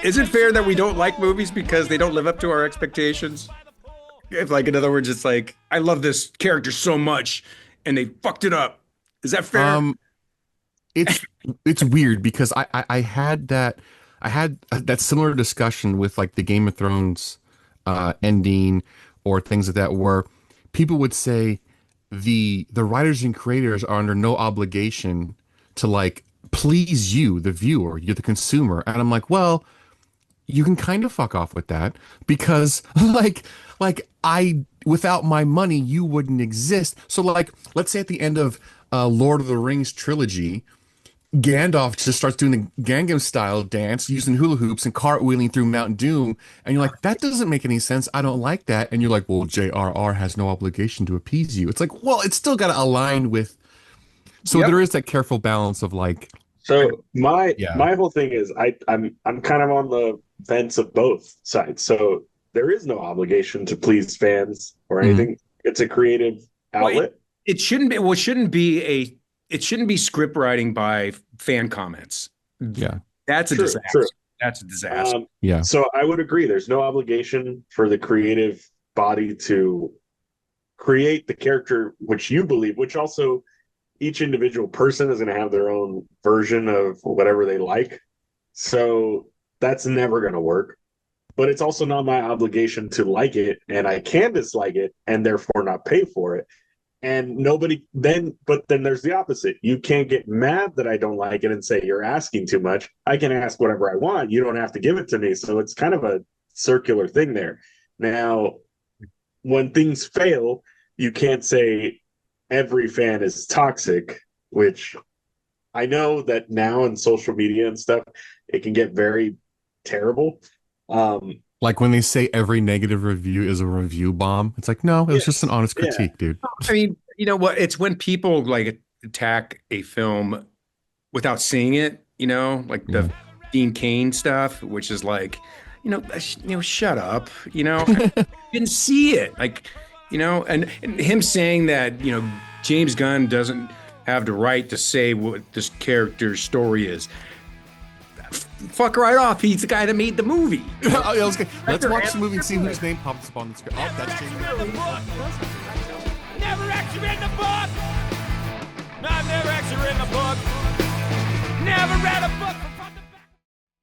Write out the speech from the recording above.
Is it fair that we don't like movies because they don't live up to our expectations? If, like, in other words, it's like, I love this character so much and they fucked it up. Is that fair? Um, it's it's weird because I had that similar discussion with like the Game of Thrones ending or things like that where people would say the writers and creators are under no obligation to like please you, the viewer, you're the consumer. And I'm like, well, you can kind of fuck off with that because like I without my money you wouldn't exist. So like let's say at the end of Lord of the Rings trilogy, Gandalf just starts doing the Gangnam style dance using hula hoops and cartwheeling through Mount Doom. And you're like, that doesn't make any sense. I don't like that. And you're like, well, JRR has no obligation to appease you. It's like, well, it's still got to align with. So Yep. there is that careful balance of like, So my yeah. my whole thing is I'm kind of on the fence of both sides. So there is no obligation to please fans or Mhm. anything. It's a creative Well, outlet. it shouldn't be. Well, it shouldn't be script writing by fan comments. Yeah. That's a True, true. disaster. That's a disaster. Um, Yeah. so I would agree. There's no obligation for the creative body to create the character which you believe, which also each individual person is going to have their own version of whatever they like. So that's never going to work. But it's also not my obligation to like it, and I can dislike it and therefore not pay for it. And nobody then, but then there's the opposite. You can't get mad that I don't like it and say you're asking too much. I can ask whatever I want. You don't have to give it to me. So it's kind of a circular thing there. Now, when things fail, you can't say every fan is toxic, which I know that now in social media and stuff, it can get very terrible. Um, Like when they say every negative review is a review bomb, it's like, no, it was just an yes, honest yeah, critique, dude. I mean, you know what? It's when people like attack a film without seeing it, like Yeah. the Dean Cain stuff, which is like, shut up, didn't see it. Like, and him saying that, James Gunn doesn't have the right to say what this character's story is. Fuck right off. He's the guy that made the movie. Oh, yeah, let's watch the movie and see whose name pops up on the screen. Oh, that's Jamie. Never actually read the book. No, I've never actually written a book. Never read a book.